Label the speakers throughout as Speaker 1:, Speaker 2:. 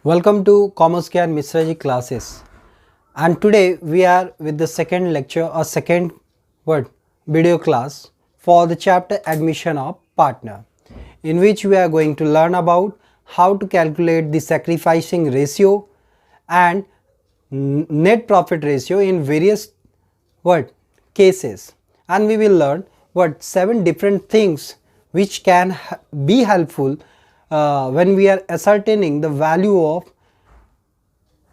Speaker 1: Welcome to Commerce Care Misraji classes, and today we are with the second lecture or second video class for the chapter admission of partner, in which we are going to learn about how to calculate the sacrificing ratio and net profit ratio in various cases, and we will learn 7 different things which can be helpful when we are ascertaining the value of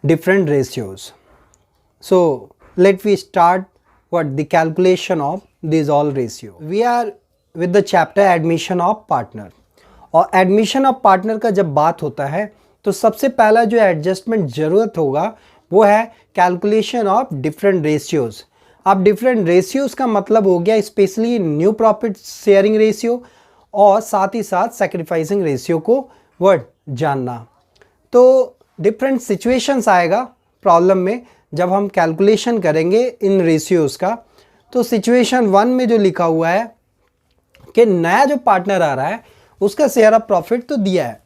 Speaker 1: different ratios. So let we start the calculation of these all ratio. We are with the chapter admission of partner, और admission of partner का जब बात होता है तो सबसे पहला जो एडजस्टमेंट ज़रूरत होगा वो है कैलकुलेशन ऑफ डिफरेंट रेशियोज़. अब डिफरेंट रेशियोज़ का मतलब हो गया specially new profit sharing ratio और साथ ही साथ सैक्रिफाइसिंग रेशियो को जानना. तो डिफरेंट सिचुएशंस आएगा प्रॉब्लम में जब हम कैलकुलेशन करेंगे इन रेशियोज़ का. तो सिचुएशन 1 में जो लिखा हुआ है कि नया जो पार्टनर आ रहा है उसका शेयर ऑफ प्रॉफिट तो दिया है,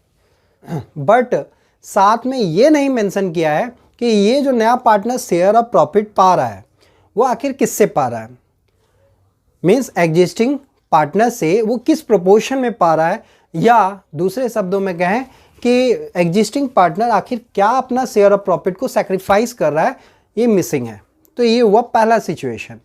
Speaker 1: बट साथ में ये नहीं मेंशन किया है कि ये जो नया पार्टनर शेयर ऑफ प्रॉफिट पा रहा है वो आखिर किससे पा रहा है. मीन्स एग्जिस्टिंग पार्टनर से वो किस प्रोपोर्शन में पा रहा है, या दूसरे शब्दों में कहें कि एग्जिस्टिंग पार्टनर आखिर क्या अपना शेयर ऑफ प्रॉफिट को सैक्रिफाइस कर रहा है, ये मिसिंग है. तो ये हुआ पहला सिचुएशन.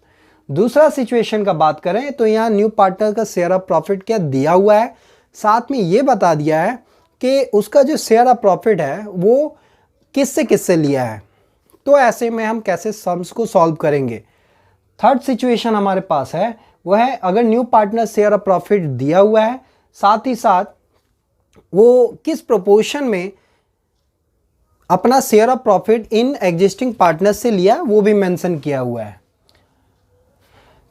Speaker 1: दूसरा सिचुएशन का बात करें तो यहाँ न्यू पार्टनर का शेयर ऑफ प्रॉफिट क्या दिया हुआ है, साथ में ये बता दिया है कि उसका जो शेयर ऑफ प्रॉफिट है वो किससे लिया है. तो ऐसे में हम कैसे सम्स को सॉल्व करेंगे. थर्ड सिचुएशन हमारे पास है वो है अगर new partner share of profit दिया हुआ है, साथ ही साथ वो किस प्रोपोर्शन में अपना share of profit in existing partner से लिया वो भी मेंशन किया हुआ है.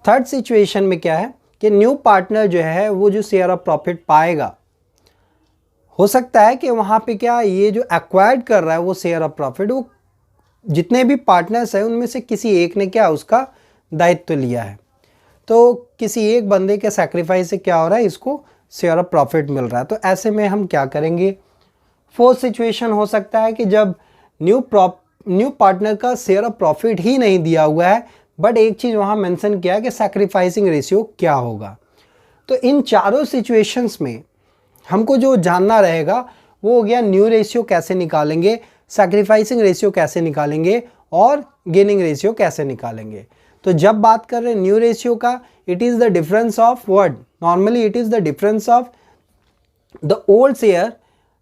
Speaker 1: थर्ड सिचुएशन में क्या है कि न्यू पार्टनर जो है वो जो शेयर ऑफ प्रॉफिट पाएगा, हो सकता है कि वहाँ पे क्या ये जो एक्वायर्ड कर रहा है वो शेयर ऑफ प्रॉफिट वो जितने भी पार्टनर्स हैं उनमें से किसी एक ने क्या उसका दायित्व लिया है. तो किसी एक बंदे के सैक्रिफाइस से क्या हो रहा है, इसको शेयर ऑफ प्रॉफिट मिल रहा है. तो ऐसे में हम क्या करेंगे. फोर्थ सिचुएशन हो सकता है कि जब न्यू पार्टनर का शेयर ऑफ प्रॉफिट ही नहीं दिया हुआ है, बट एक चीज़ वहाँ मेंशन किया है कि सैक्रिफाइसिंग रेशियो क्या होगा. तो इन चारों सिचुएशंस में हमको जो जानना रहेगा वो हो गया न्यू रेशियो कैसे निकालेंगे, सैक्रिफाइसिंग रेशियो कैसे निकालेंगे और गेनिंग रेशियो कैसे निकालेंगे. तो जब बात कर रहे हैं न्यू रेशियो का, it is the difference of normally it is the difference of the old share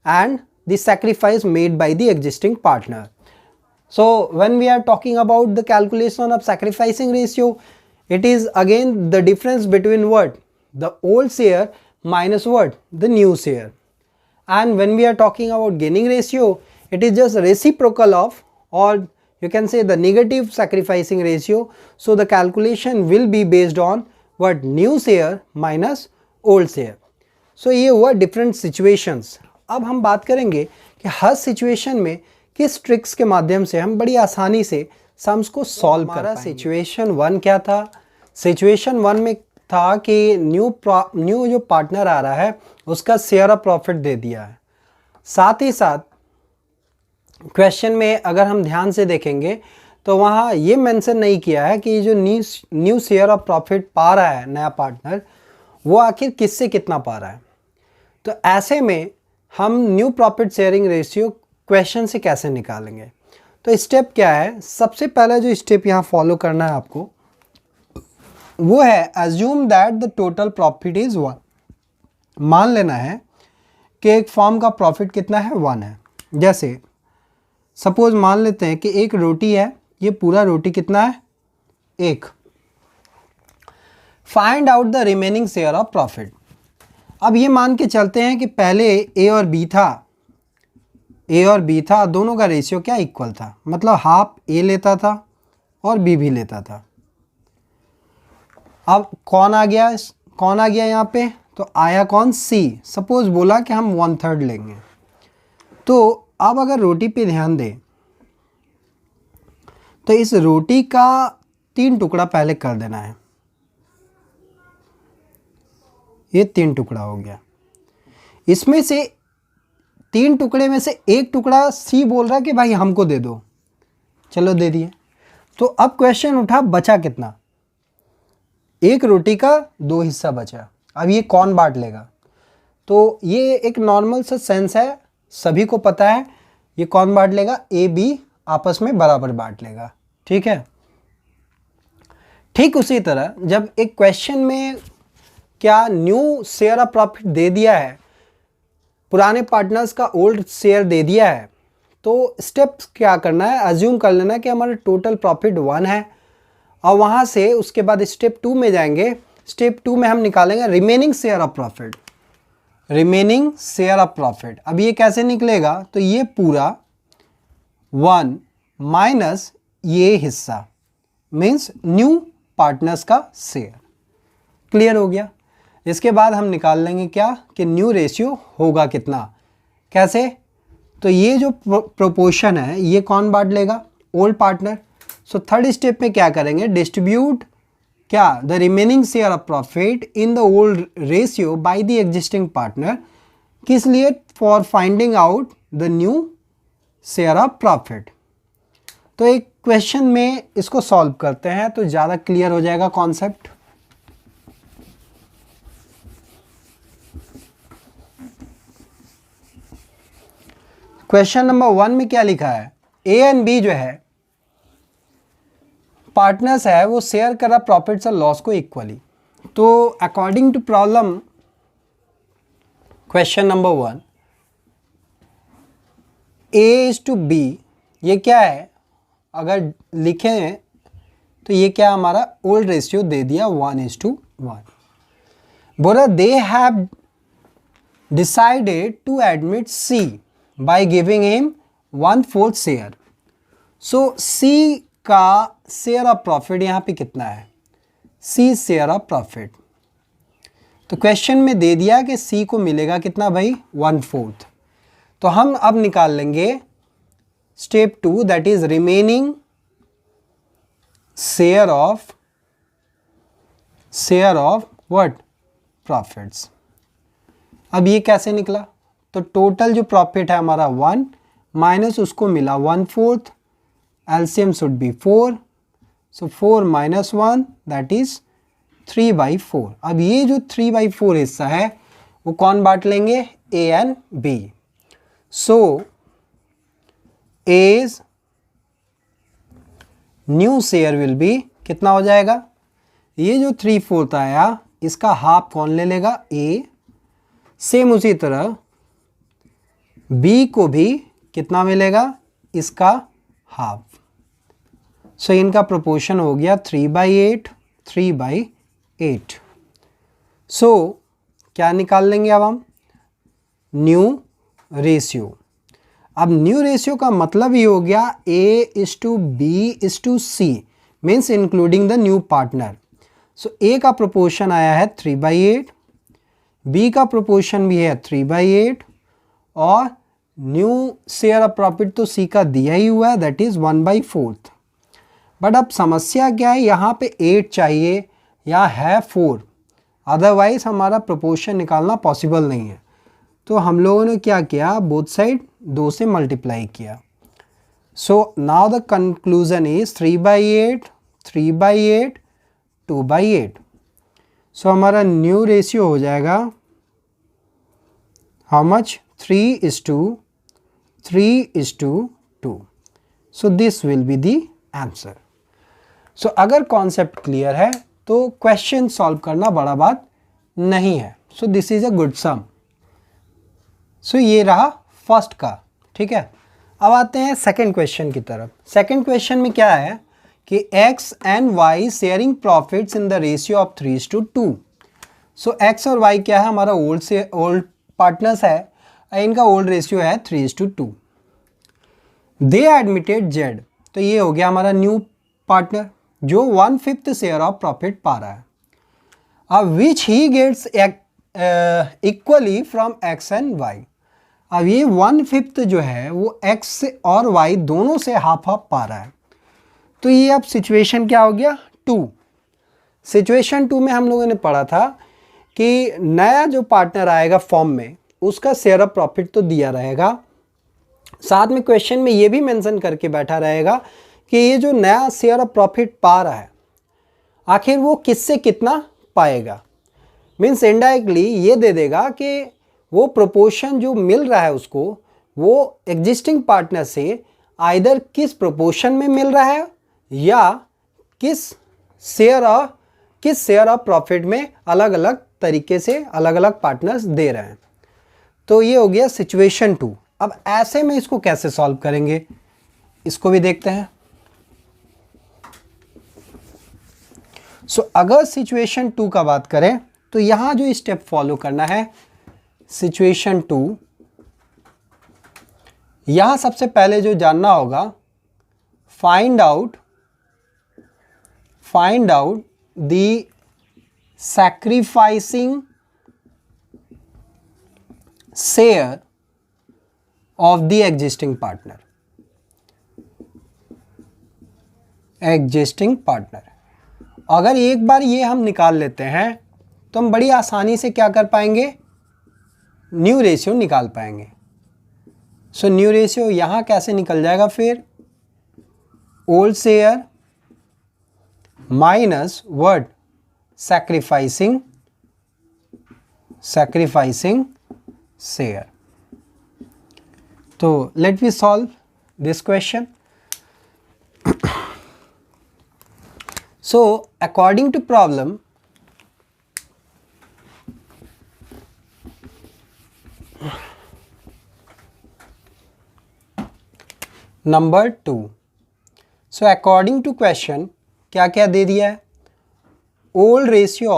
Speaker 1: and the sacrifice made by the existing partner. So when we are talking about the calculation of sacrificing ratio, it is again the difference between the old share minus the new share. And when we are talking about gaining ratio, it is just reciprocal of, or you can say the negative sacrificing ratio. So the calculation will be based on new share minus old share. So ये हुआ different situations. अब हम बात करेंगे कि हर situation में किस tricks के माध्यम से हम बड़ी आसानी से सम्स को सॉल्व कर पाएंगे. सिचुएशन 1 क्या था. सिचुएशन 1 में था कि न्यू जो पार्टनर आ रहा है उसका शेयर ऑफ प्रॉफिट दे दिया है. साथ ही साथ क्वेश्चन में अगर हम ध्यान से देखेंगे तो वहाँ ये मेंशन नहीं किया है कि जो न्यू शेयर ऑफ प्रॉफिट पा रहा है नया पार्टनर वो आखिर किससे कितना पा रहा है. तो ऐसे में हम new profit sharing ratio question से कैसे निकालेंगे. तो स्टेप क्या है, सबसे पहला जो स्टेप यहाँ फॉलो करना है आपको वो है assume that the total profit is 1. मान लेना है कि एक फॉर्म का प्रॉफिट कितना है, 1 है. जैसे सपोज मान लेते हैं कि एक रोटी है, ये पूरा रोटी कितना है, 1. Find out the remaining share of profit. अब ये मान के चलते हैं कि पहले ए और बी था, दोनों का रेशियो क्या इक्वल था, मतलब हाफ ए लेता था और बी भी लेता था. अब कौन आ गया यहाँ पे, तो आया कौन, सी. सपोज बोला कि हम 1/3 लेंगे. तो अब अगर रोटी पे ध्यान दें तो इस रोटी का 3 टुकड़ा पहले कर देना है. ये 3 टुकड़ा हो गया. इसमें से 3 टुकड़े में से एक टुकड़ा सी बोल रहा है कि भाई हमको दे दो, चलो दे दिए। तो अब क्वेश्चन उठा बचा कितना, एक रोटी का 2 हिस्सा बचा, अब ये कौन बांट लेगा। तो ये एक नॉर्मल सा सेंस है, सभी को पता है ये कौन बांट लेगा, ए बी आपस में बराबर बांट लेगा, ठीक है। ठीक उसी तरह जब एक क्वेश्चन में क्या न्यू शेयर ऑफ प्रॉफिट दे दिया है, पुराने पार्टनर्स का ओल्ड शेयर दे दिया है, तो स्टेप्स क्या करना है, अज्यूम कर लेना कि हमारा टोटल प्रॉफिट 1 है, और वहाँ से उसके बाद स्टेप 2 में जाएंगे। स्टेप 2 में हम निकालेंगे remaining share of profit, remaining share of profit. अब ये कैसे निकलेगा, तो ये पूरा 1 माइनस ये हिस्सा मीन्स न्यू पार्टनर्स का शेयर। क्लियर हो गया। इसके बाद हम निकाल लेंगे क्या कि न्यू रेशियो होगा कितना, कैसे, तो ये जो प्रोपोर्शन है ये कौन बांट लेगा, old partner. So third step में क्या करेंगे, डिस्ट्रीब्यूट क्या the remaining share of profit in the old ratio by the existing partner, किस लिए, for finding out the new share of profit. तो एक क्वेश्चन में इसको सॉल्व करते हैं तो ज़्यादा क्लियर हो जाएगा कॉन्सेप्ट। क्वेश्चन नंबर 1 में क्या लिखा है, ए एंड बी जो है पार्टनर्स है, वो शेयर कर रहा प्रॉफिट्स और लॉस को इक्वली। तो according to problem question number 1, A is to B, ये क्या है, अगर लिखें तो ये क्या हमारा ओल्ड रेशियो दे दिया 1:1। बोला they have decided to admit C by giving him 1/4 share. So C का शेयर ऑफ प्रॉफिट यहाँ पे कितना है, सी शेयर ऑफ प्रॉफिट। तो क्वेश्चन में दे दिया कि सी को मिलेगा कितना भाई, 1/4। तो हम अब निकाल लेंगे step 2 that is remaining share of what, profits. अब ये कैसे निकला, तो टोटल जो प्रॉफिट है हमारा 1 माइनस उसको मिला 1/4, LCM should be 4, so 4 minus 1 that is 3/4। अब ये जो 3/4 हिस्सा है वो कौन बांट लेंगे, A and B. So A's new share will be कितना हो जाएगा, ये जो 3/4 आया इसका हाफ कौन ले लेगा, ए। सेम उसी तरह बी को भी कितना मिलेगा, इसका हाफ। सो इनका प्रोपोर्शन हो गया 3/8, 3/8। सो क्या निकाल लेंगे अब हम, न्यू रेशियो। अब न्यू रेशियो का मतलब ये हो गया A:B:C means including the new partner. So A का प्रोपोर्शन आया है 3/8, बी का प्रोपोर्शन भी है 3/8, और न्यू शेयर ऑफ प्रॉफिट तो सी का दिया ही हुआ है दैट इज 1/4। बट अब समस्या क्या है, यहाँ पे 8 चाहिए, यहाँ है 4, अदरवाइज हमारा प्रोपोर्शन निकालना पॉसिबल नहीं है। तो हम लोगों ने क्या किया, बोथ साइड 2 से मल्टीप्लाई किया। So now the conclusion is 3/8, 3/8, 2/8। So हमारा न्यू रेशियो हो जाएगा how much, 3:3:2। So this will be the answer. So अगर कॉन्सेप्ट क्लियर है तो क्वेश्चन सॉल्व करना बड़ा बात नहीं है। So this is a good sum. So ये रहा फर्स्ट का, ठीक है। अब आते हैं सेकंड क्वेश्चन की तरफ। सेकंड क्वेश्चन में क्या है कि x and y sharing profits in the ratio of 3:2। So x और y क्या है, हमारा ओल्ड पार्टनर्स है, इनका ओल्ड रेशियो है 3:2। दे एडमिटेड z, तो ये हो गया हमारा न्यू पार्टनर जो 1/5 शेयर ऑफ प्रॉफिट पा रहा है। अब which he gets equally from x and y। अब ये 1/5 जो है वो x और y दोनों से हाफ हाफ पा रहा है। तो ये अब सिचुएशन क्या हो गया, 2। सिचुएशन 2 में हम लोगों ने पढ़ा था कि नया जो पार्टनर आएगा फॉर्म में उसका शेयर ऑफ प्रॉफिट तो दिया रहेगा, साथ में क्वेश्चन में ये भी मेंशन करके बैठा रहेगा कि ये जो नया शेयर ऑफ प्रॉफिट पा रहा है आखिर वो किससे कितना पाएगा। मीन्स इनडायरेक्टली ये दे देगा कि वो प्रोपोर्शन जो मिल रहा है उसको वो एग्जिस्टिंग पार्टनर से आइदर किस प्रोपोर्शन में मिल रहा है या किस शेयर ऑफ प्रॉफिट में अलग अलग तरीके से अलग अलग पार्टनर्स दे रहे हैं। तो ये हो गया सिचुएशन 2। अब ऐसे में इसको कैसे सॉल्व करेंगे इसको भी देखते हैं। अगर सिचुएशन 2 का बात करें तो यहां जो स्टेप फॉलो करना है, सिचुएशन 2, यहां सबसे पहले जो जानना होगा, find out the sacrificing share of the existing partner. अगर एक बार ये हम निकाल लेते हैं तो हम बड़ी आसानी से क्या कर पाएंगे, न्यू रेशियो निकाल पाएंगे। न्यू रेशियो यहाँ कैसे निकल जाएगा फिर, old share minus word sacrificing share. तो let me solve this question. According to problem, number 2, according to question क्या क्या दे दिया है, old ratio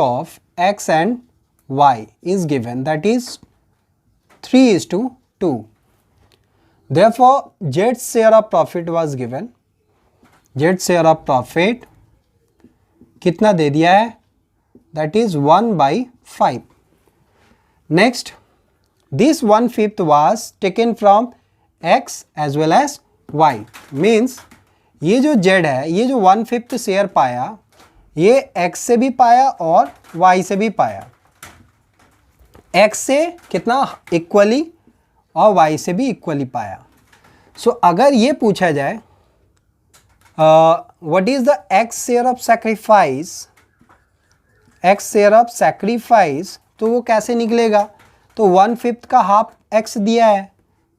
Speaker 1: of x and y is given, that is 3:2. Therefore, Z's share of profit was given. Z's share of profit कितना दे दिया है, that is 1/5. Next, this 1/5 was taken from x as well as y. Means ये जो Z है, ये जो 1/5 share पाया, ये x से भी पाया और y से भी पाया। x से कितना इक्वली और y से भी इक्वली पाया। अगर ये पूछा जाए what is the x share of sacrifice, तो वो कैसे निकलेगा, तो 1/5 का हाफ x दिया है,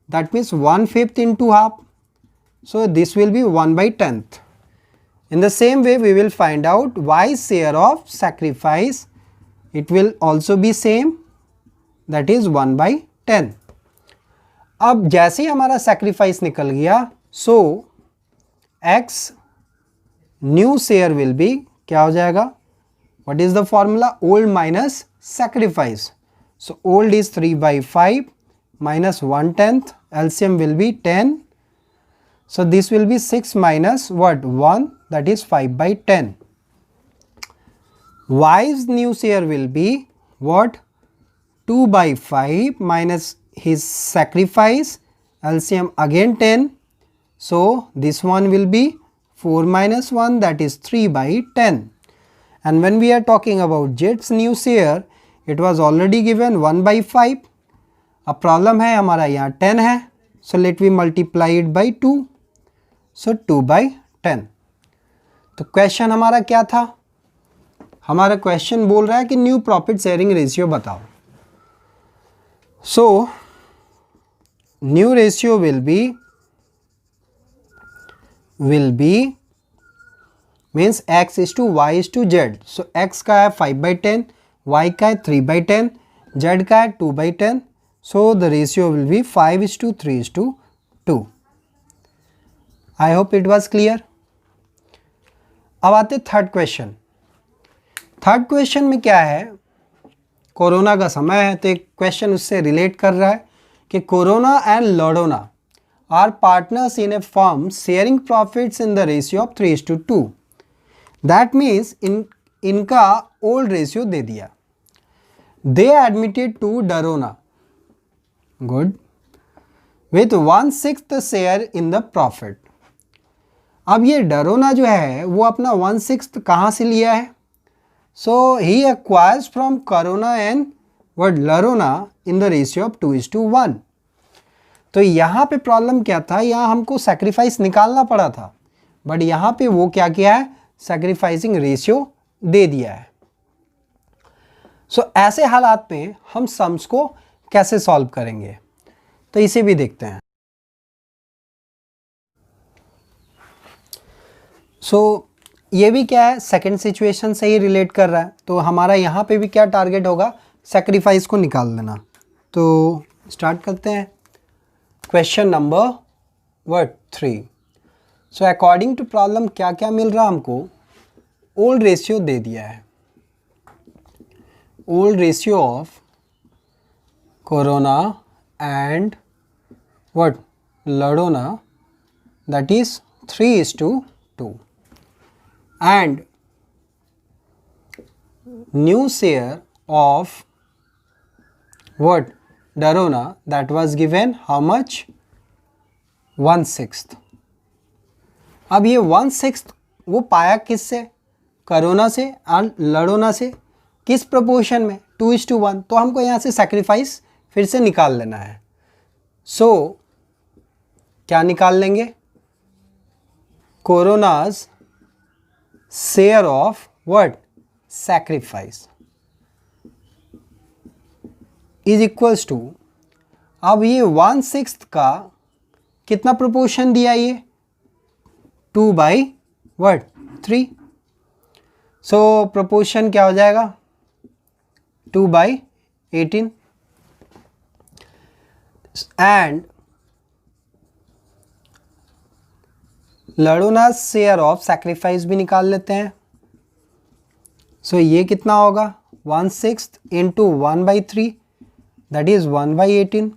Speaker 1: that means 1/5 into half, so this will be 1/10। In the same way we will find out y share of sacrifice, it will also be same, that is 1/10। अब जैसे ही हमारा सैक्रिफाइस निकल गया, x new share will be क्या हो जाएगा, what is the formula, old minus sacrifice. Old is 3/5 minus 1/10, LCM will be 10, so this will be 6 minus what, 1, that is 5/10. Y's new share will be what, 2/5 minus his sacrifice, LCM again 10, so this one will be 4 minus 1, that is 3/10. And when we are talking about Z's new share, it was already given 1/5. अब problem है हमारा यहाँ 10 है, so let we multiply it by 2, so 2/10. तो question हमारा क्या था, हमारा क्वेश्चन बोल रहा है कि न्यू प्रॉफिट शेयरिंग रेशियो बताओ। सो new ratio will be means x is to y is to z. So x का है 5/10, y का है 3/10, z का है 2/10. So the ratio will be 5:3:2. I hope it was clear. अब आते थर्ड क्वेश्चन। थर्ड क्वेश्चन में क्या है, कोरोना का समय है तो एक क्वेश्चन उससे रिलेट कर रहा है कि Corona and Lodona are partners in a firm sharing profits in the ratio of 3:2. That means इनका ओल्ड रेशियो दे दिया। They admitted to Darona, good, with 1/6 share in the profit. अब ये डरोना जो है वो अपना 1/6 कहाँ से लिया है, So he acquires from Corona and what Larona in the ratio of 2:1. तो यहाँ पे प्रॉब्लम क्या था, यहाँ हमको सैक्रिफाइस निकालना पड़ा था, बट यहाँ पे वो क्या किया है, सैक्रिफाइसिंग रेशियो दे दिया है. सो ऐसे हालात में हम सम्स को कैसे सॉल्व करेंगे, तो इसे भी देखते हैं. सो ये भी क्या है, सेकंड सिचुएशन से ही रिलेट कर रहा है. तो हमारा यहाँ पे भी क्या टारगेट होगा, सैक्रिफाइस को निकाल देना. तो स्टार्ट करते हैं. Question number 3. So according to problem क्या क्या मिल रहा हमको, ओल्ड रेशियो दे दिया है. Old ratio of Corona and what Ladona, that is 3:2. And new share of what Darona, that was given how much, 1/6. अब ये 1/6 वो पाया किससे, कोरोना से और लडोना से. किस प्रोपोर्शन में, 2:1. तो हमको यहाँ से सैक्रिफाइस फिर से निकाल लेना है. सो क्या निकाल लेंगे, कोरोनाज share of what, sacrifice is equals to, अब ये 1/6 का कितना प्रोपोर्शन दिया, ये 2/3. सो प्रोपोर्शन क्या हो जाएगा, 2/18. एंड लडोना शेयर ऑफ सैक्रिफाइस भी निकाल लेते हैं. सो ये कितना होगा, 1/6 इंटू 1/3, दैट इज 1/18.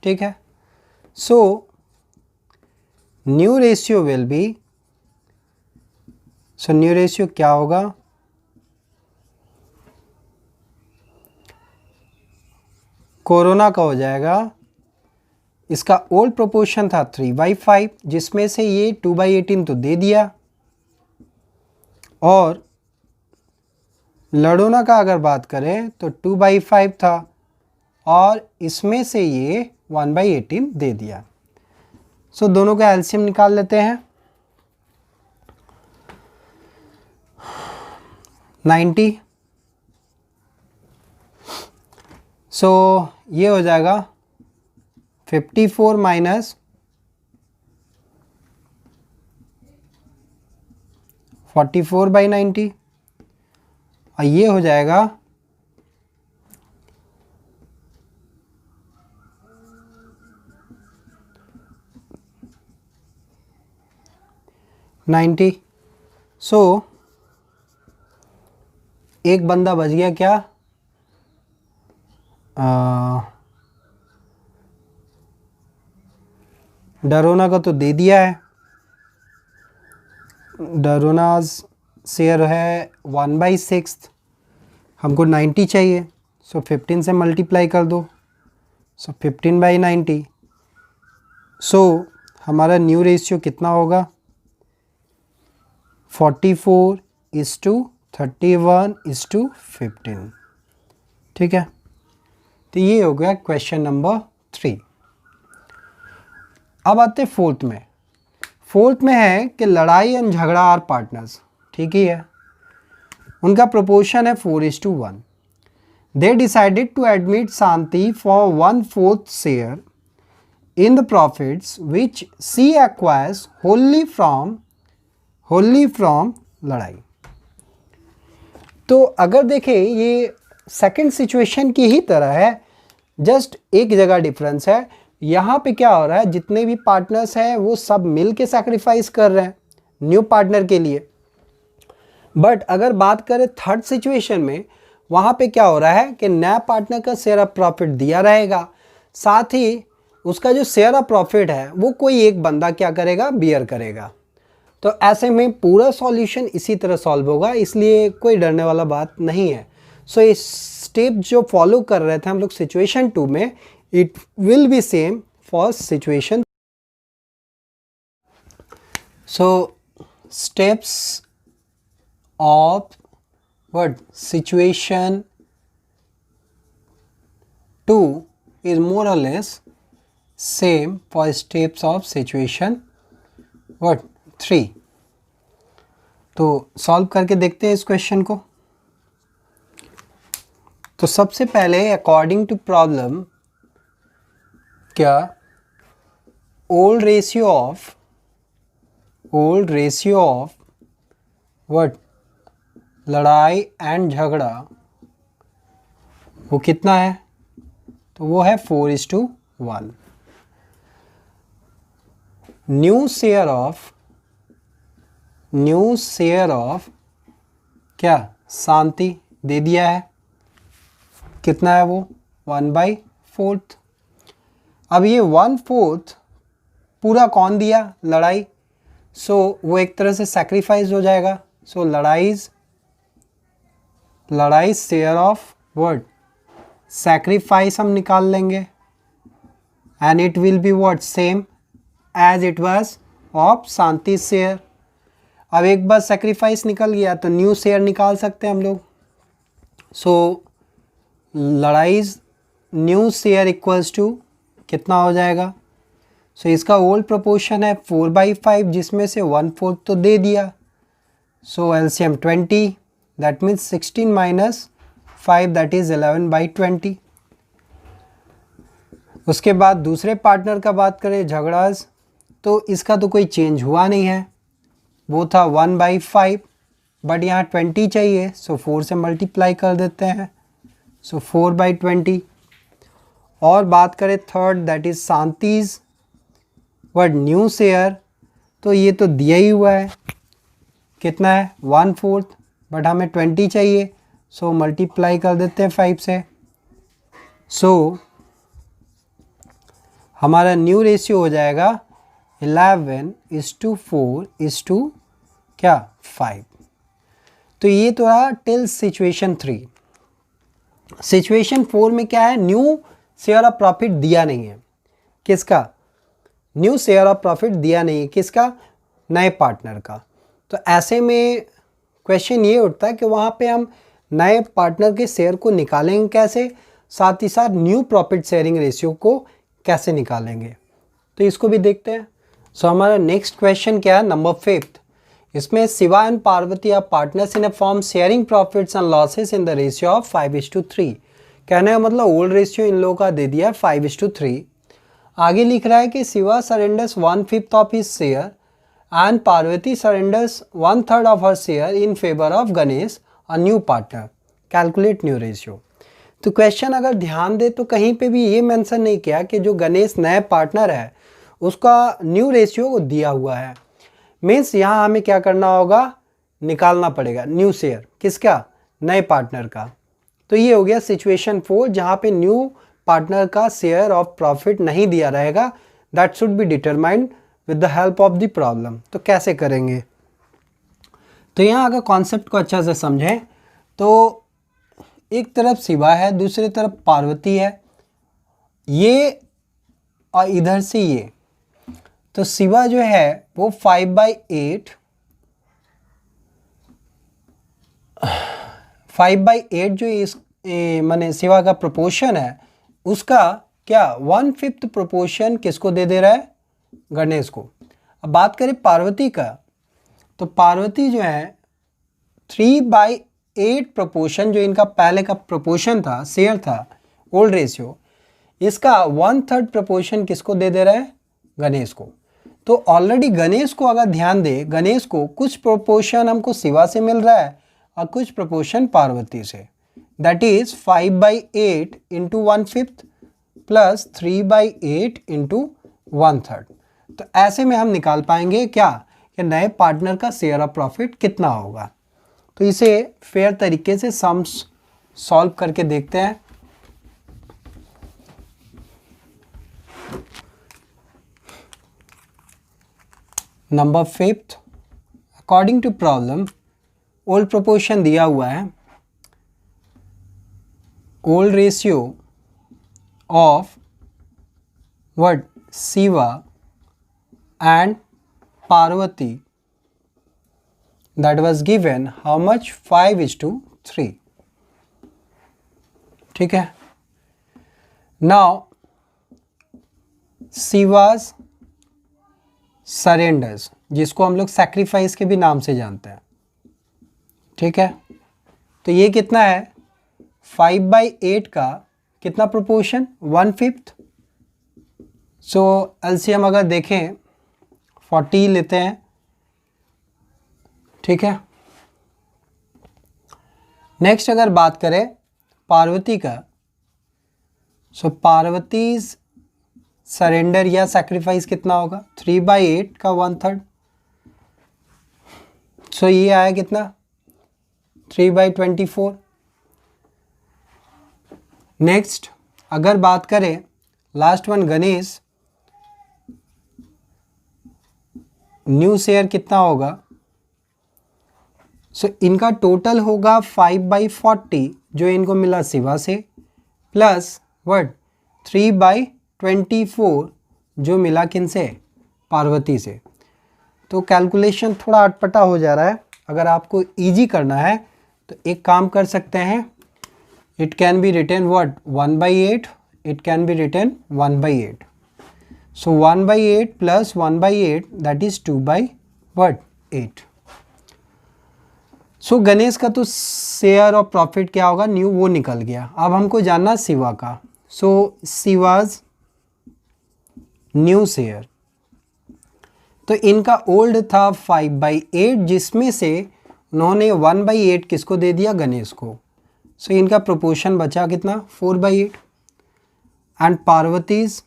Speaker 1: ठीक है. सो new ratio will be, so new ratio क्या होगा, कोरोना का हो जाएगा, इसका ओल्ड प्रोपोर्शन था 3/5, जिसमें से ये 2/18 तो दे दिया, और लडोना का अगर बात करें तो 2/5 था, और इसमें से ये 1/18 दे दिया. सो दोनों का एलसीएम निकाल लेते हैं. 90. सो ये हो जाएगा 54 माइनस 44/90, और ये हो जाएगा 90. सो एक बंदा बच गया क्या, डरोना का तो दे दिया है, डरोनाज शेयर है 1/6, हमको 90 चाहिए. सो 15 से मल्टीप्लाई कर दो, सो 15/90. सो हमारा न्यू रेशियो कितना होगा, 44:31:15. ठीक है. तो ये हो गया क्वेश्चन नंबर 3. अब आते हैं फोर्थ में. फोर्थ में है कि लड़ाई एंड झगड़ा आर पार्टनर्स. ठीक ही है, उनका प्रोपोर्शन है 4:1. They decided to admit Shanti for 1/4 share in the profits which C acquires wholly from लड़ाई. तो अगर देखें ये सेकंड सिचुएशन की ही तरह है, जस्ट एक जगह डिफरेंस है. यहाँ पे क्या हो रहा है, जितने भी पार्टनर्स हैं वो सब मिल के सैक्रिफाइस कर रहे हैं न्यू पार्टनर के लिए. बट अगर बात करें थर्ड सिचुएशन में, वहाँ पे क्या हो रहा है कि नया पार्टनर का शेयर ऑफ प्रॉफिट दिया रहेगा, साथ ही उसका जो शेयर ऑफ प्रॉफिट है वो कोई एक बंदा क्या करेगा, बियर करेगा. तो ऐसे में पूरा सॉल्यूशन इसी तरह सॉल्व होगा, इसलिए कोई डरने वाला बात नहीं है. सो ये स्टेप जो फॉलो कर रहे थे हम लोग सिचुएशन 2 में, it will be same for situation. So steps of what situation 2 is more or less same for steps of situation what 3. तो सॉल्व करके देखते हैं इस क्वेश्चन को. तो सबसे पहले अकॉर्डिंग टू प्रॉब्लम क्या ओल्ड रेशियो ऑफ व्हाट लड़ाई एंड झगड़ा वो कितना है, तो वो है 4:1. न्यू शेयर ऑफ क्या शांति दे दिया है, कितना है वो 1/4. अब ये 1/4 पूरा कौन दिया, लड़ाई. सो वो एक तरह से सैक्रिफाइस हो जाएगा. सो लड़ाई शेयर ऑफ वर्ड सैक्रिफाइस हम निकाल लेंगे and it will be what same as it was of Shanti share. अब एक बार सैक्रिफाइस निकल गया तो न्यू शेयर निकाल सकते हैं हम लोग. सो लड़ाई न्यू शेयर इक्वल्स टू कितना हो जाएगा. सो इसका ओल्ड प्रोपोर्शन है 4/5 जिसमें से 1/4 तो दे दिया. So LCM 20 that means 16 minus 5 that is 11/20. उसके बाद दूसरे पार्टनर का बात करें झगड़ाज, तो इसका तो कोई चेंज हुआ नहीं है, वो था 1/5 बट यहाँ 20 चाहिए. सो 4 से मल्टीप्लाई कर देते हैं. सो 4/20. और बात करें थर्ड दैट इज शांतिज वर्ड न्यू शेयर, तो ये तो दिया ही हुआ है, कितना है 1/4 बट हमें 20 चाहिए. सो मल्टीप्लाई कर देते हैं 5 से. सो हमारा न्यू रेशियो हो जाएगा 11:4 क्या 5. तो ये तो रहा टिल सिचुएशन 3. सिचुएशन 4 में क्या है, न्यू शेयर ऑफ प्रॉफिट दिया नहीं है. किसका, न्यू शेयर ऑफ प्रॉफिट दिया नहीं है, किसका, नए पार्टनर का. तो ऐसे में क्वेश्चन ये उठता है कि वहाँ पे हम नए पार्टनर के शेयर को निकालेंगे कैसे, साथ ही साथ न्यू प्रॉफिट शेयरिंग रेशियो को कैसे निकालेंगे. तो इसको भी देखते हैं. सो हमारा नेक्स्ट क्वेश्चन क्या है, नंबर 5. इसमें Shiva and Parvati are partners in a firm sharing profits and losses in the ratio of 5:3. कहने का मतलब ओल्ड रेशियो इन लोगों का दे दिया है 5:3. आगे लिख रहा है कि Shiva surrenders 1/5 of his share and Parvati surrenders 1/3 of her share in favour of Ganesh a new partner. Calculate new ratio. तो क्वेश्चन अगर ध्यान दे तो कहीं पे भी ये मेंशन नहीं किया कि जो गणेश नए पार्टनर है उसका न्यू रेशियो दिया हुआ है. मीन्स यहाँ हमें क्या करना होगा, निकालना पड़ेगा न्यू शेयर किसका, नए पार्टनर का. तो ये हो गया सिचुएशन 4 जहाँ पे न्यू पार्टनर का शेयर ऑफ प्रॉफिट नहीं दिया रहेगा. That should be determined with the help of the problem. तो कैसे करेंगे, तो यहाँ अगर कॉन्सेप्ट को अच्छा से समझें तो एक तरफ शिवा है, दूसरी तरफ पार्वती है, ये और इधर से ये. तो शिवा जो है वो 5/8 जो इस माने शिवा का प्रोपोर्शन है उसका क्या 1/5 प्रोपोर्शन किसको दे रहा है, गणेश को. अब बात करें पार्वती का, तो पार्वती जो है 3/8 प्रोपोर्शन जो इनका पहले का प्रोपोर्शन था, शेयर था, ओल्ड रेशियो, इसका 1/3 प्रोपोर्शन किसको दे रहा है, गणेश को. तो ऑलरेडी गणेश को अगर ध्यान दे, गणेश को कुछ प्रोपोर्शन हमको शिवा से मिल रहा है और कुछ प्रोपोर्शन पार्वती से. That is 5/8 into 1/5 plus 3/8 into 1/3. तो ऐसे में हम निकाल पाएंगे क्या कि नए पार्टनर का शेयर ऑफ प्रॉफिट कितना होगा. तो इसे फेयर तरीके से सम्स सॉल्व करके देखते हैं. Number 5, according to problem old proportion दिया हुआ है, old ratio of what Shiva and Parvati that was given how much 5:3. 3. ठीक है. नाउ शिवाज सरेंडर्स, जिसको हम लोग सैक्रिफाइस के भी नाम से जानते हैं. ठीक है. तो ये कितना है, 5/8 का कितना प्रोपोर्शन, 1/5. सो एलसीएम अगर देखें 40 लेते हैं. ठीक है. नेक्स्ट अगर बात करें पार्वती का, सो पार्वती सरेंडर या सैक्रिफाइस कितना होगा, 3/8 का 1/3. सो ये आया कितना, 3/24. नेक्स्ट अगर बात करें last one Ganesh, new share कितना होगा. सो इनका टोटल होगा 5/40 जो इनको मिला शिवा से, प्लस व्हाट 3/24 जो मिला किन से, पार्वती से. तो कैलकुलेशन थोड़ा अटपटा हो जा रहा है. अगर आपको इजी करना है तो एक काम कर सकते हैं, it can be written what 1/8, it can be written 1/8. So 1/8 plus 1/8 that is 2/8. So Ganesh का तो शेयर और प्रॉफिट क्या होगा, न्यू, वो निकल गया. अब हमको जानना शिवा का. सो शिवाज न्यू शेयर, तो इनका ओल्ड था 5/8 जिसमें से उन्होंने 1/8 किसको दे दिया, गणेश को. सो इनका प्रोपोर्शन बचा कितना, 4/8. एंड पार्वतीज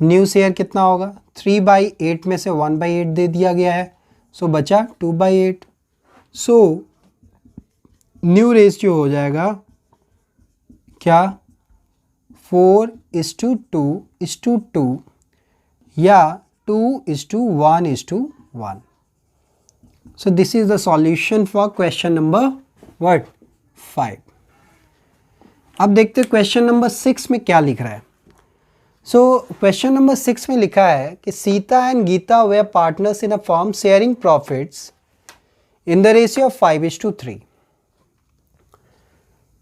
Speaker 1: न्यू शेयर कितना होगा, 3/8 में से 1/8 दे दिया गया है. सो बचा 2/8. सो न्यू रेशियो हो जाएगा क्या, 4:2:2 या 2:1:1. So this is the solution for question number what 5. अब देखते हैं क्वेश्चन नंबर 6 में क्या लिख रहा है. सो क्वेश्चन नंबर 6 में लिखा है कि Sita and Gita were partners in a firm sharing profits in the ratio of 5:3.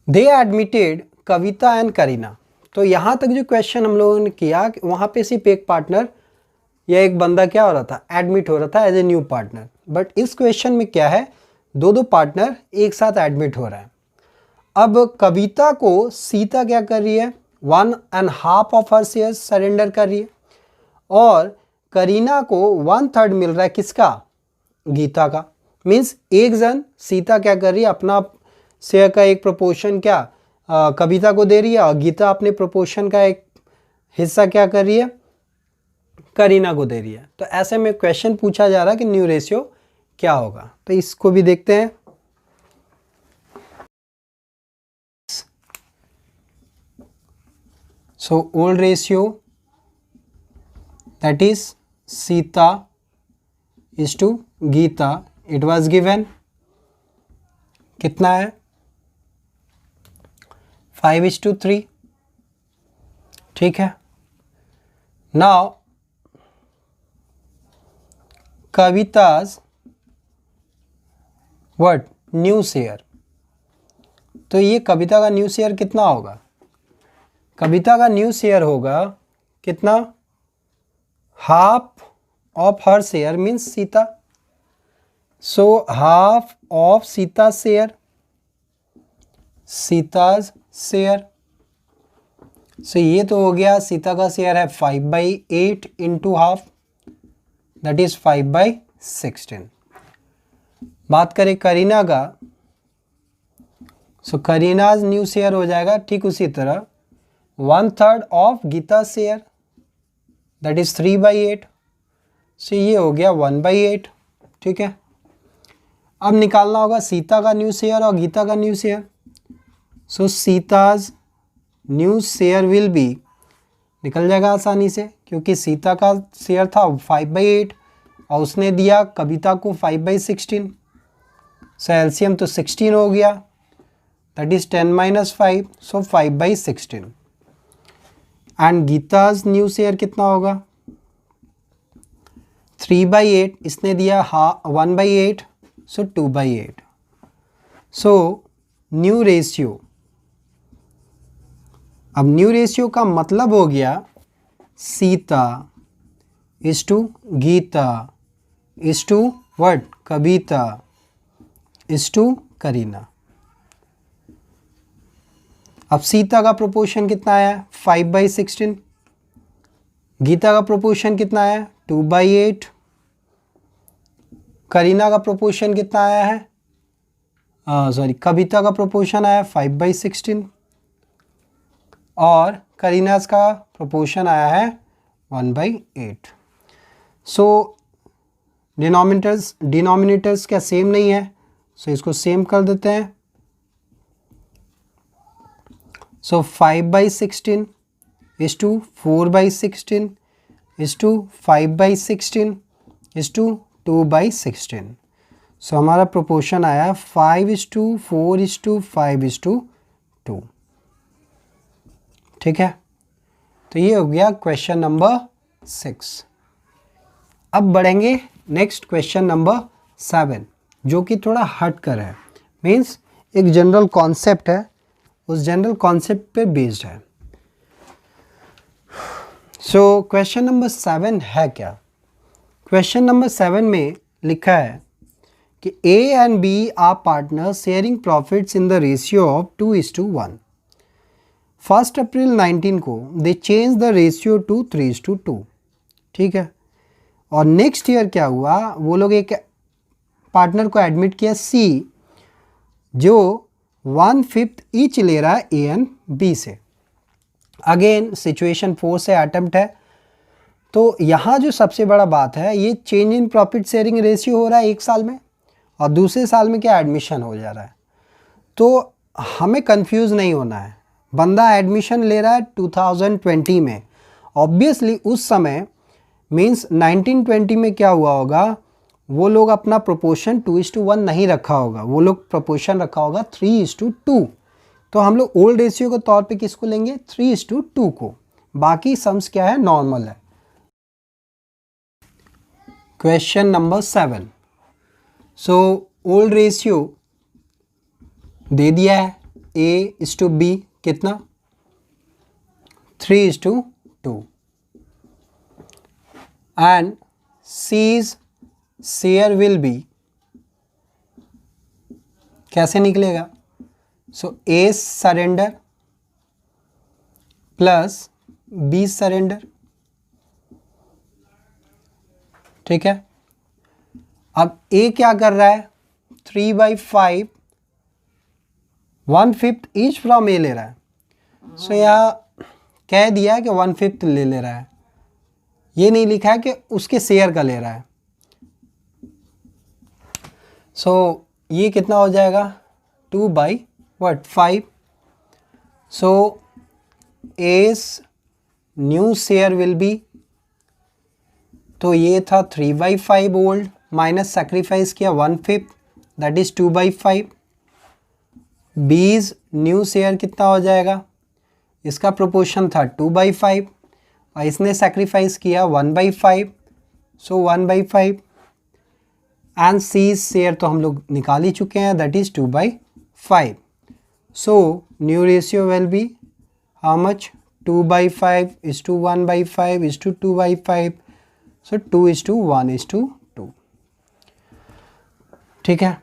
Speaker 1: They admitted Kavita and Karina. तो यहाँ तक जो क्वेश्चन हम लोगों ने किया, वहाँ पे सिर्फ एक पार्टनर या एक बंदा क्या हो रहा था, एडमिट हो रहा था as a new partner. But इस क्वेश्चन में क्या है, दो पार्टनर एक साथ एडमिट हो रहा है. अब कविता को सीता क्या कर रही है, 1.5 ऑफ हर शेयर्स सरेंडर कर रही है, और करीना को 1/3 मिल रहा है किसका, गीता का. मीन्स एक जन सीता क्या कर रही है, अपना शेयर का एक प्रोपोर्शन क्या कविता को दे रही है, और गीता अपने प्रोपोर्शन का एक हिस्सा क्या कर रही है, करीना को दे रही है. तो ऐसे में क्वेश्चन पूछा जा रहा है कि न्यू रेशियो क्या होगा. तो इसको भी देखते हैं. So old ratio that is Sita is to Gita, it was given कितना है, 5:3. ठीक है. Now Kavita's what new share. तो ये कविता का न्यू शेयर कितना होगा, कविता का न्यू शेयर होगा कितना, half of her share means Sita. So half of Sita share, सीताज शेयर. सो ये तो हो गया, सीता का शेयर है 5/8 इंटू हाफ दैट इज 5/16. बात करें करीना का, सो करीनाज न्यू शेयर हो जाएगा ठीक उसी तरह 1/3 of Gita share that is 3/8. So ये हो गया 1/8. ठीक है. अब निकालना होगा सीता का न्यू शेयर और गीता का new share. So Sita's new share will B, निकल जाएगा आसानी से क्योंकि सीता का शेयर था 5/8 और उसने दिया कविता को 5/16. सो एलसीएम तो 16 हो गया that is 10 - 5. So 5/16. And Gita's new share कितना होगा, 3/8, इसने दिया 1/8 सो 2/8. सो न्यू रेशियो, अब न्यू रेशियो का मतलब हो गया Sita is to Gita is to what, Kavita is to Karina. अब सीता का प्रोपोर्शन कितना आया 5/16, गीता का प्रोपोर्शन कितना आया 2/8, करीना का प्रोपोर्शन कितना आया है, कविता का प्रोपोर्शन आया 5/16 और करीनास का प्रोपोर्शन आया है 1/8। सो डिनोमिनेटर्स क्या सेम नहीं है, सो इसको सेम कर देते हैं। So 5/16 is to 4/16 is to 5/16 is to 2/16। So हमारा प्रोपोर्शन आया 5:4:5:2। ठीक है, तो ये हो गया क्वेश्चन नंबर 6। अब बढ़ेंगे नेक्स्ट क्वेश्चन नंबर 7, जो कि थोड़ा हट कर है, मीन्स एक जनरल कॉन्सेप्ट है, उस जनरल कॉन्सेप्ट पे बेस्ड है। सो क्वेश्चन नंबर 7 है क्या? क्वेश्चन नंबर 7 में लिखा है कि A and B are partners sharing profits in the ratio of 2:1। 1 अप्रैल 19 को दे चेंज द रेशियो टू 3:2। ठीक है, और नेक्स्ट ईयर क्या हुआ, वो लोग एक पार्टनर को एडमिट किया C, जो 1/5 ईच ले रहा है A एंड B से। अगेन सिचुएशन 4 से अटेम्प्ट है, तो यहाँ जो सबसे बड़ा बात है, ये change in profit sharing ratio हो रहा है एक साल में, और दूसरे साल में क्या एडमिशन हो जा रहा है। तो हमें कंफ्यूज नहीं होना है, बंदा एडमिशन ले रहा है 2020 में, ऑब्वियसली उस समय मीन्स 1920 में क्या हुआ होगा, वो लोग अपना प्रोपोर्शन 2:1 नहीं रखा होगा, वो लोग प्रोपोर्शन रखा होगा 3:2। तो हम लोग ओल्ड रेशियो के तौर पे किसको लेंगे, 3:2 को। बाकी सम्स क्या है, नॉर्मल है। Question number 7, so old ratio दे दिया है A:B कितना 3:2 and C's share will B, कैसे निकलेगा, सो A surrender plus B surrender. ठीक है, अब A क्या कर रहा है 3/5 1/5 ईच फ्रॉम A ले रहा है। सो यहाँ कह दिया कि 1/5 ले रहा है, ये नहीं लिखा है कि उसके शेयर का ले रहा है। सो ये कितना हो जाएगा 2/5। सो A's new share will B, तो ये था 3/5 ओल्ड माइनस सेक्रीफाइस किया 1/5 that is 2/5। B's new share कितना हो जाएगा, इसका प्रोपोर्शन था 2/5 और इसने सेक्रीफाइस किया 1/5, सो 1/5 एंड C's शेयर तो हम लोग निकाल ही चुके हैं that is 2/5। So new ratio will be how much 2/5:1/5:2/5, सो 2:1:2। ठीक है,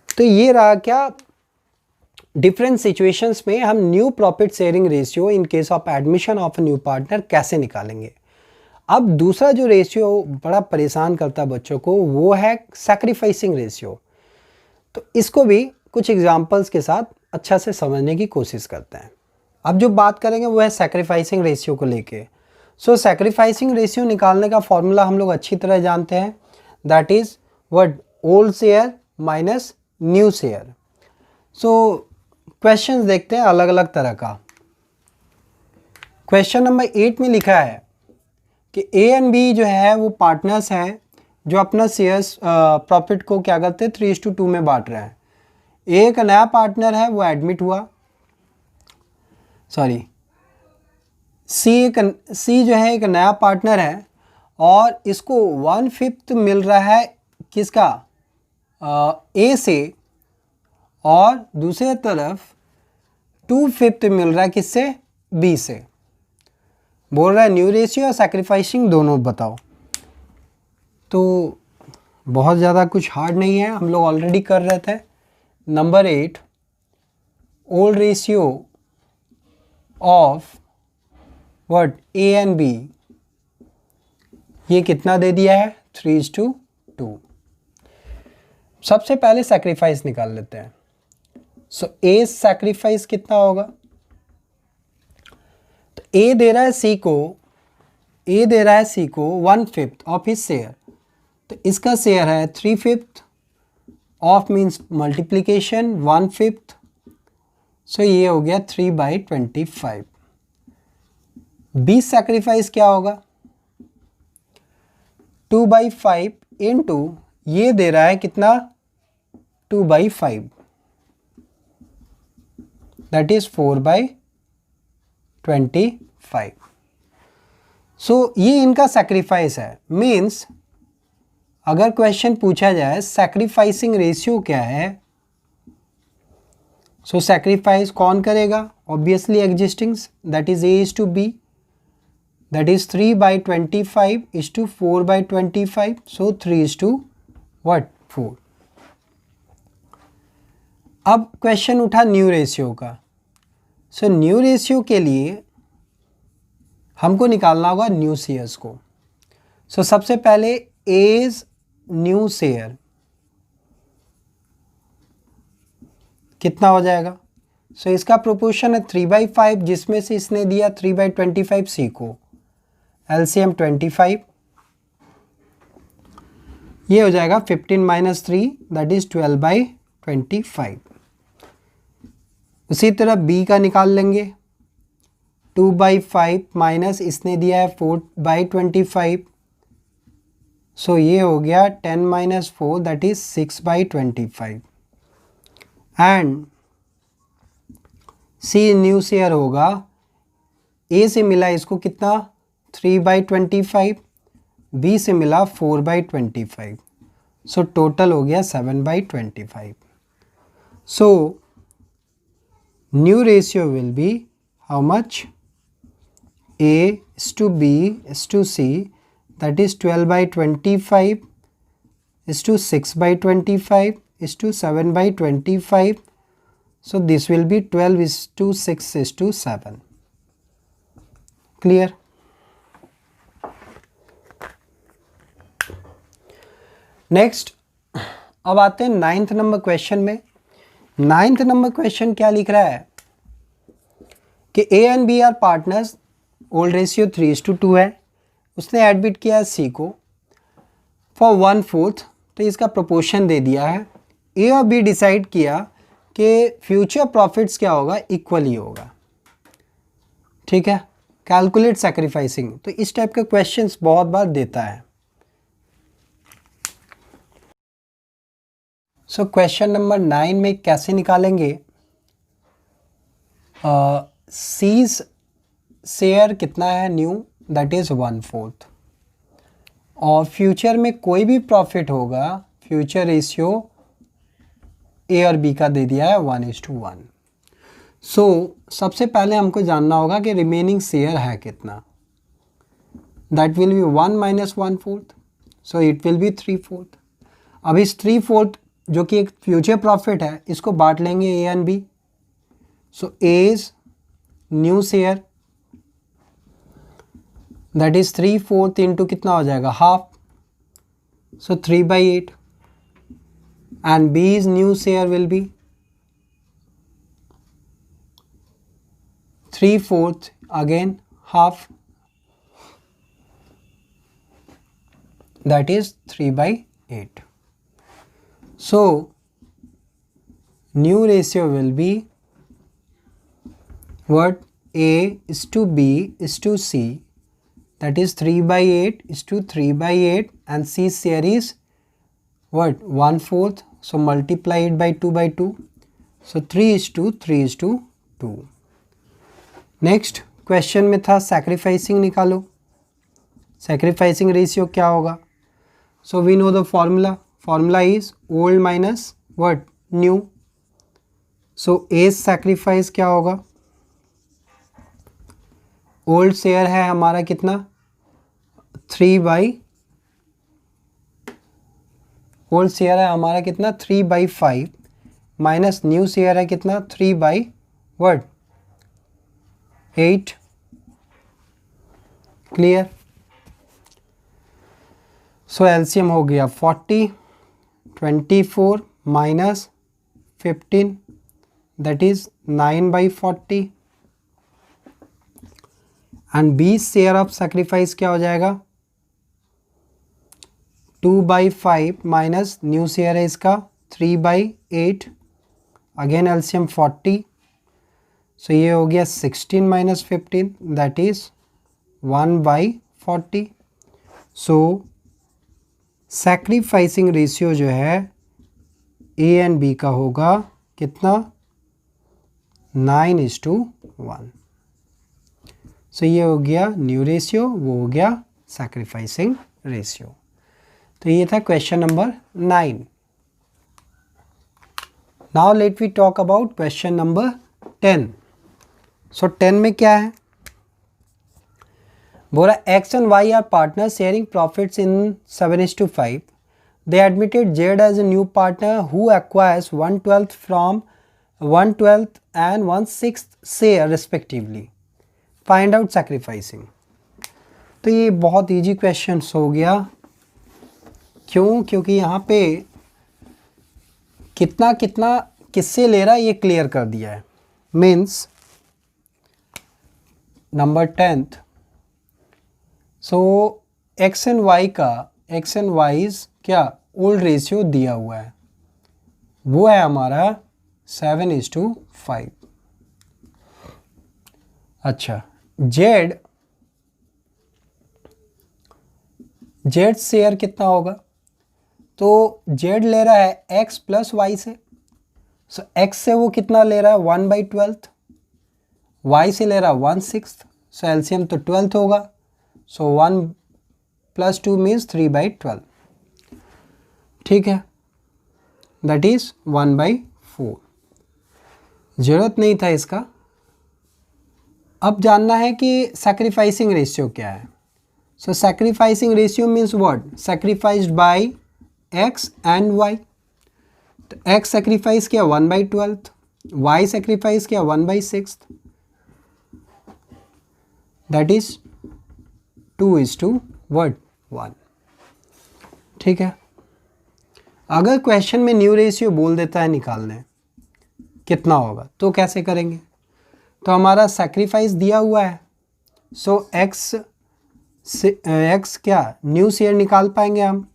Speaker 1: तो ये रहा क्या, डिफरेंट सिचुएशंस में हम new profit sharing ratio in case of admission of new partner कैसे निकालेंगे। अब दूसरा जो रेशियो बड़ा परेशान करता है बच्चों को, वो है सैक्रिफाइसिंग रेशियो। तो इसको भी कुछ एग्जांपल्स के साथ अच्छा से समझने की कोशिश करते हैं। अब जो बात करेंगे वो है सैक्रिफाइसिंग रेशियो को लेके। सो सैक्रिफाइसिंग रेशियो निकालने का फॉर्मूला हम लोग अच्छी तरह जानते हैं, that is what, old share minus new share. So questions देखते हैं अलग अलग तरह का। क्वेश्चन नंबर 8 में लिखा है कि A एंड B जो है वो पार्टनर्स हैं जो अपना शेयर्स प्रॉफिट को क्या करते हैं 3:2 में बांट रहे हैं। एक नया पार्टनर है वो एडमिट हुआ, सी जो है एक नया पार्टनर है और इसको 1/5 मिल रहा है किसका, A से, और दूसरे तरफ 2/5 मिल रहा है किससे, बी से। बोल रहा है न्यू रेशियो और सैक्रिफाइसिंग दोनों बताओ। तो बहुत ज़्यादा कुछ हार्ड नहीं है, हम लोग ऑलरेडी कर रहे थे। Number 8, old ratio of what, A and B, ये कितना दे दिया है, 3:2। सबसे पहले सैक्रिफाइस निकाल लेते हैं। सो ए सैक्रिफाइस कितना होगा, तो ए दे रहा है सी को 1/5 ऑफ हिज शेयर, तो इसका शेयर है 3/5 ऑफ मीन्स मल्टीप्लीकेशन 1/5, सो ये हो गया 3/25। बी सैक्रिफाइस क्या होगा, 2/5 इंटू ये दे रहा है कितना, 2/5, दैट इज 4/25। सो ये इनका सैक्रिफाइस है। मीन्स अगर क्वेश्चन पूछा जाए सैक्रिफाइसिंग रेशियो क्या है, सो सैक्रिफाइस कौन करेगा, obviously existing, that is A is to B, that is 3/25 is to 4/25, so 3:4। अब क्वेश्चन उठा न्यू रेशियो का। सो न्यू रेशियो के लिए हमको निकालना होगा न्यू शेयर्स को। सो सबसे पहले एज न्यू शेयर कितना हो जाएगा, सो इसका प्रोपोर्शन है 3/5, जिसमें से इसने दिया 3/25 सी को, एलसीएम 25, ये हो जाएगा 15 - 3 दैट इज 12/25। उसी तरह बी का निकाल लेंगे, 2/5 माइनस इसने दिया है 4/25, सो ये हो गया 10 - 4 that is 6/25। And C new share होगा, ए से मिला इसको कितना 3/25, बी से मिला 4/25, सो टोटल हो गया 7/25। सो new ratio will be how much, A is to b is to c, that is 12/25 is to 6/25 is to 7/25, so this will be 12:6:7। clear? Next अब आते हैं 9th नंबर क्वेश्चन में। 9th number question क्या लिख रहा है कि A and B are partners, old ratio 3:2 है, उसने एडमिट किया है सी को फॉर 1/4, तो इसका प्रोपोर्शन दे दिया है। ए और बी डिसाइड किया कि फ्यूचर प्रॉफिट्स क्या होगा, इक्वली होगा। ठीक है, कैलकुलेट सैक्रिफाइसिंग, तो इस टाइप के क्वेश्चंस बहुत बार देता है। सो क्वेश्चन नंबर 9 में कैसे निकालेंगे, सीज शेयर कितना है न्यू, दैट इज 1/4, और फ्यूचर में कोई भी प्रॉफिट होगा, फ्यूचर रेशियो ए और बी का दे दिया है 1:1। सो सबसे पहले हमको जानना होगा कि रिमेनिंग शेयर है कितना, that will be 1 - 1/4, so it will be 3/4। अब इस 3/4 जो कि एक फ्यूचर प्रॉफिट है, इसको बांट लेंगे A and B. So A's new share that is 3/4 into कितना हो जाएगा, half, so 3/8, and B's new share will be 3/4 again half, that is 3/8। So new ratio will be what, A is to B is to C, that is 3/8 is to 3/8, and C share is what, 1/4, so multiply it by 2/2, so 3:3:2। Next question में था sacrificing निकालो, sacrificing ratio क्या होगा, so we know the formula is old minus what, new, so A's sacrifice क्या होगा, old share है हमारा कितना 3/, ओल्ड शेयर है हमारा कितना 3/5 माइनस न्यू शेयर है कितना 3/8। क्लियर। सो एलसीएम हो गया 40, 24 minus 15 that is 9/40 and 20 share of sacrifice क्या हो जाएगा 2/5 माइनस न्यू शेयर है इसका 3/8, अगेन एलसीएम 40, सो ये हो गया 16 minus 15 that is 1/40। So sacrificing ratio जो है ए एंड बी का होगा कितना 9:1। सो ये हो गया न्यू रेशियो, वो हो गया सैक्रिफाइसिंग रेशियो। तो ये था question number 9। Now let we talk about question number 10। So 10 में क्या है, बोला X and Y are partners sharing profits in 7:5. They admitted Z as a new partner who acquires 1/12 from 1/12 and 1/6 share respectively. Find out sacrificing. तो ये बहुत easy question हो गया, क्यों, क्योंकि यहाँ पे कितना कितना किससे ले रहा है ये क्लियर कर दिया है। Means number 10th, so X and Y का एक्स एंड वाईज क्या ओल्ड रेशियो दिया हुआ है, वो है हमारा 7:5। अच्छा जेड शेयर कितना होगा, तो जेड ले रहा है एक्स प्लस वाई से, सो एक्स से वो कितना ले रहा है 1/12, वाई से ले रहा है 1/6, सो एलसीएम तो 12 होगा, सो 1 + 2 मीन्स 3/12। ठीक है, दैट इज 1/4। जरूरत नहीं था इसका। अब जानना है कि सैक्रिफाइसिंग रेशियो क्या है। So sacrificing ratio means what, sacrificed by X and Y. तो एक्स सैक्रिफाइस किया 1/12, वाई सैक्रिफाइस किया 1/6, दैट इज 2:1। ठीक है, अगर क्वेश्चन में न्यू रेशियो बोल देता है निकालने कितना होगा तो कैसे करेंगे। तो हमारा सैक्रिफाइस दिया हुआ है, सो एक्स क्या न्यू शेयर निकाल पाएंगे हम।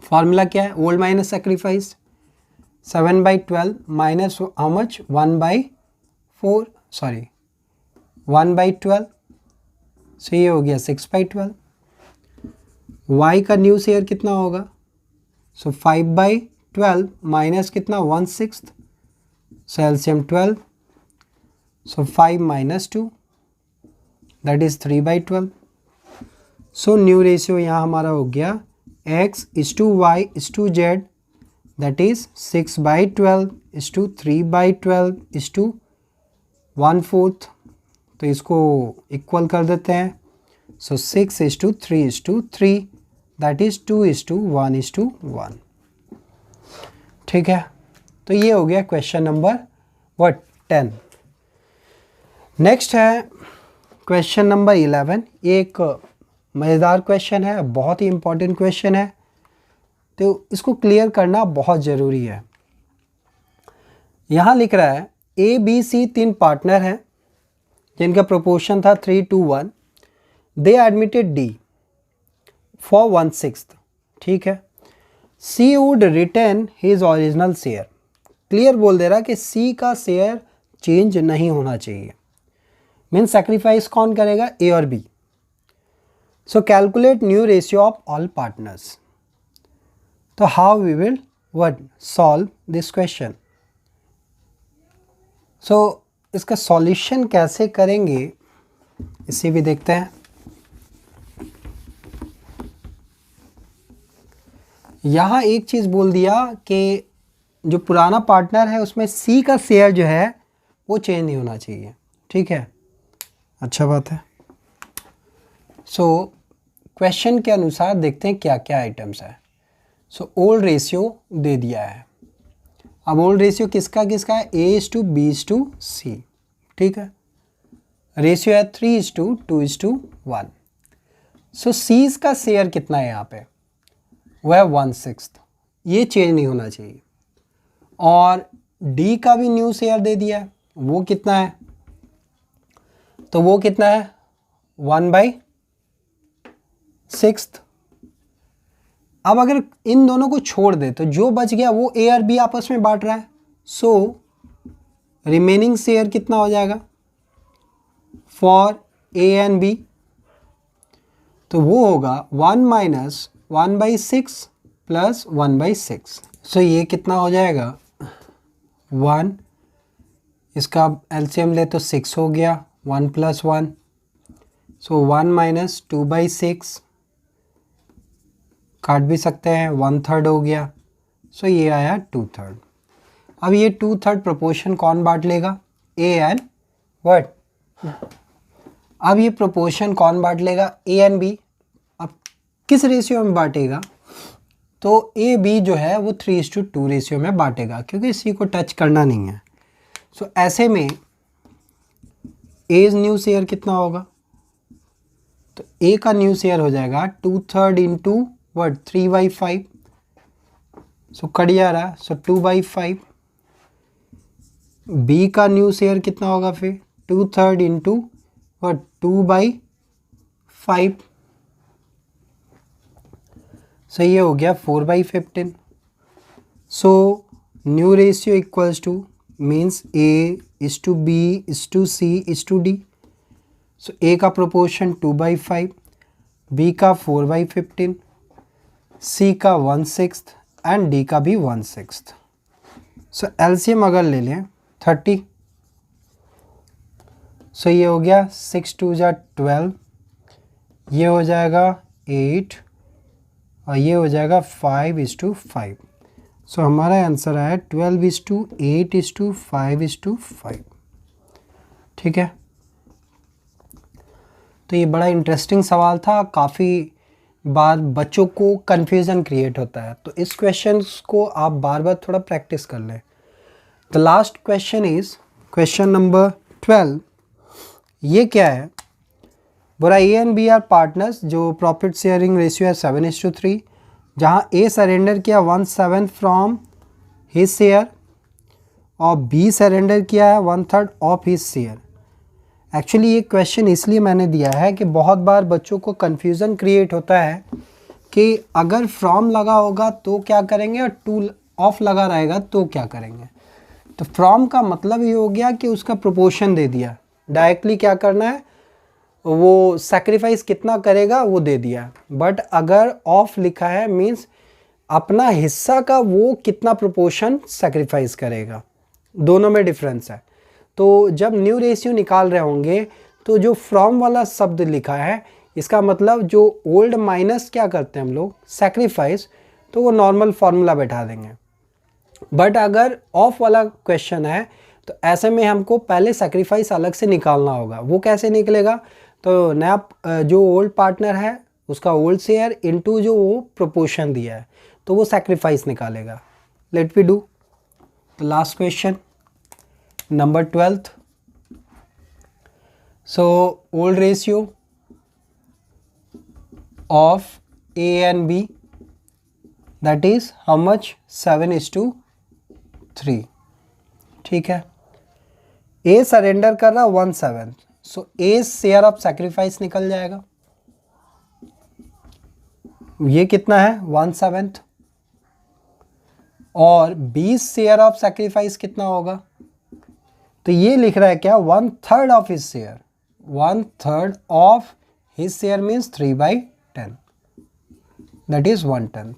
Speaker 1: फॉर्मूला क्या है, old minus sacrifice, 7/12 minus how much 1/4, sorry 1/12, सो ये हो गया 6/12। y का न्यू शेयर कितना होगा, सो 5/12 माइनस कितना 1/6, so LCM 12, so 5 minus 2 that is 3/12। So new ratio यहाँ हमारा हो गया x:y:z दैट इज 6/12:3/12 तो इसको इक्वल कर देते हैं, सो 6:3:3 दैट इज 2:1:1। ठीक है, तो ये हो गया क्वेश्चन नंबर 10। नेक्स्ट है क्वेश्चन नंबर 11। ये एक मज़ेदार क्वेश्चन है, बहुत ही इम्पोर्टेंट क्वेश्चन है, तो इसको क्लियर करना बहुत ज़रूरी है। यहाँ लिख रहा है ABC 3 पार्टनर हैं जिनका प्रोपोर्शन था 3:1। They admitted D for 1/6। ठीक है, C would retain his original share. Clear बोल दे रहा कि C का शेयर चेंज नहीं होना चाहिए। मीन सैक्रिफाइस कौन करेगा, A और B। So calculate new ratio of all partners. तो how we will solve this question. So इसका सॉल्यूशन कैसे करेंगे इसे भी देखते हैं। यहाँ एक चीज़ बोल दिया कि जो पुराना पार्टनर है उसमें सी का शेयर जो है वो चेंज नहीं होना चाहिए, ठीक है, अच्छा बात है। सो क्वेश्चन के अनुसार देखते हैं क्या क्या आइटम्स है। सो ओल्ड रेशियो दे दिया है। अब ओल्ड रेशियो किसका किसका है, A:B:C, ठीक है। रेशियो है 3:2:1। सो सीज का शेयर कितना है यहाँ पे, वह है 1/6, ये चेंज नहीं होना चाहिए। और डी का भी न्यू शेयर दे दिया है, वो कितना है, तो वो कितना है 1/6। अब अगर इन दोनों को छोड़ दे तो जो बच गया वो ए और बी आपस में बांट रहा है। सो रिमेनिंग शेयर कितना हो जाएगा फॉर ए एंड बी, तो वो होगा 1 - 1/6 + 1/6। सो ये कितना हो जाएगा 1, इसका एलसीएम ले तो 6 हो गया, 1 + 1, सो 1 - 2/6, काट भी सकते हैं, 1/3 हो गया। सो ये आया 2/3। अब ये 2/3 प्रोपोर्शन कौन बांट लेगा, ए एंड व्हाट, अब ये प्रोपोर्शन कौन बांट लेगा, ए एंड बी। अब किस रेशियो में बांटेगा, तो ए बी जो है वो 3:2 रेशियो में बांटेगा, क्योंकि इसी को टच करना नहीं है। सो ऐसे में एज न्यू शेयर कितना होगा, तो ए का न्यू शेयर हो जाएगा 2/3 इंटू व्हाट 3/5, सो कट जा रहा है, सो 2/5। बी का न्यू शेयर कितना होगा फिर 2/3 इंटू व्हाट 2/5, सो ये हो गया 4/15। सो new ratio equals two means A:B:C:D। So A का प्रोपोर्शन 2/5, बी का 4/15, सी का 1/6 एंड डी का भी 1/6। सो एलसीएम अगर ले लें 30, सो ये हो गया 6 × 2 = 12, ये हो जाएगा 8 और ये हो जाएगा 5:5। सो हमारा आंसर आया 12:8:5:5, ठीक है। तो ये बड़ा इंटरेस्टिंग सवाल था, काफ़ी बार बच्चों को कन्फ्यूज़न क्रिएट होता है, तो इस क्वेश्चन को आप बार बार थोड़ा प्रैक्टिस कर लें। The last question is question number 12। ये क्या है, बोला A and B are partners, जो प्रॉफिट शेयरिंग रेशियो है 7:3, जहाँ ए सरेंडर किया 1/7 फ्रॉम हिज शेयर और बी सरेंडर किया है 1/3 ऑफ हिज शेयर। एक्चुअली ये क्वेश्चन इसलिए मैंने दिया है कि बहुत बार बच्चों को कन्फ्यूज़न क्रिएट होता है कि अगर फ्रॉम लगा होगा तो क्या करेंगे और टू ऑफ लगा रहेगा तो क्या करेंगे। तो फ्रॉम का मतलब ये हो गया कि उसका प्रोपोर्शन दे दिया, डायरेक्टली क्या करना है, वो सैक्रिफाइस कितना करेगा वो दे दिया। बट अगर ऑफ लिखा है मीन्स अपना हिस्सा का वो कितना प्रोपोर्शन सैक्रिफाइस करेगा, दोनों में डिफरेंस है। तो जब न्यू रेशियो निकाल रहे होंगे तो जो फ्रॉम वाला शब्द लिखा है इसका मतलब जो ओल्ड माइनस क्या करते हैं हम लोग सैक्रिफाइस, तो वो नॉर्मल फार्मूला बैठा देंगे। बट अगर ऑफ वाला क्वेश्चन है तो ऐसे में हमको पहले सैक्रिफाइस अलग से निकालना होगा। वो कैसे निकलेगा, तो नया जो ओल्ड पार्टनर है उसका ओल्ड शेयर इनटू जो वो प्रोपोर्शन दिया है तो वो सैक्रिफाइस निकालेगा। Let we do the last question number 12th। So old ratio of A and B, that is how much 7:3, ठीक है। ए सरेंडर कर रहा 1/7, so A share of sacrifice निकल जाएगा, ये कितना है 1/7, और 20 शेयर ऑफ सैक्रिफाइस कितना होगा, तो ये लिख रहा है क्या 1/3 of his share, 1/3 of his share means 3/10, that is 1/10।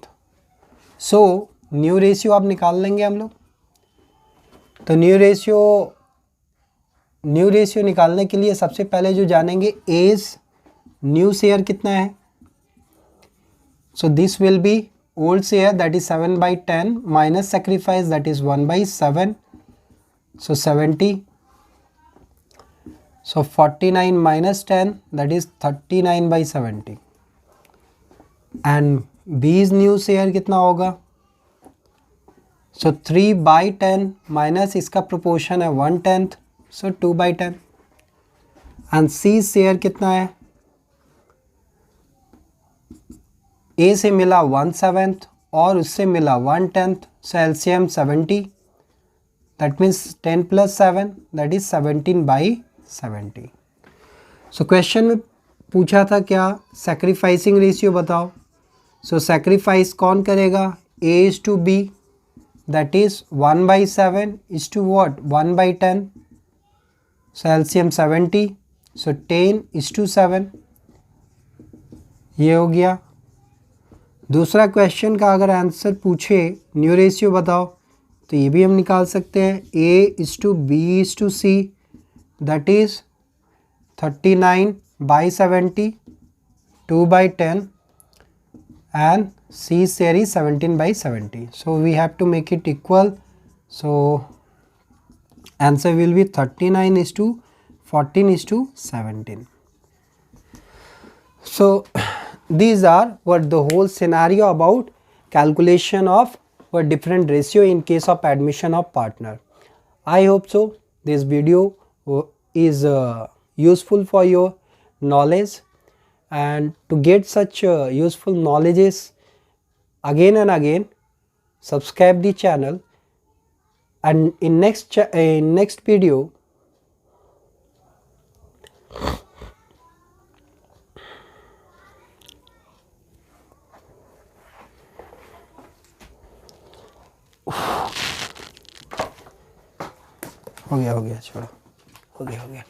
Speaker 1: So new ratio आप निकाल लेंगे हम लोग। तो न्यू रेशियो निकालने के लिए सबसे पहले जो जानेंगे एज न्यू शेयर कितना है, so this will B old share, that is 7 by 10 minus sacrifice, that is 1 by 7, so 70. So 49 minus 10, that is 39 by 70. And B's new share कितना होगा? So 3 by 10 minus इसका proportion है 1/10, so 2 by 10. And C share कितना है? A से मिला 1/7 और उससे मिला 1/10, so LCM 70. That means 10 plus 7, that is 17 by 70. So question में पूछा था क्या? Sacrificing ratio बताओ. So sacrifice कौन करेगा? A is to B, that is 1 by 7 is to what? 1 by 10. So LCM 70. So 10 is to 7. ये हो गया. दूसरा क्वेश्चन का अगर आंसर पूछे न्यू रेशियो बताओ, तो ये भी हम निकाल सकते हैं. A is to B is to C, that is 39 by 70, 2 by 10, and C share is 17 by 70. So we have to make it equal. So answer will be 39 is to 14 is to 17. So these are what the whole scenario about calculation of what different ratio in case of admission of partner. I hope so this video is useful for your knowledge, and to get such useful knowledges again and again, subscribe the channel, and in next video हो गया छोड़ो, हो गया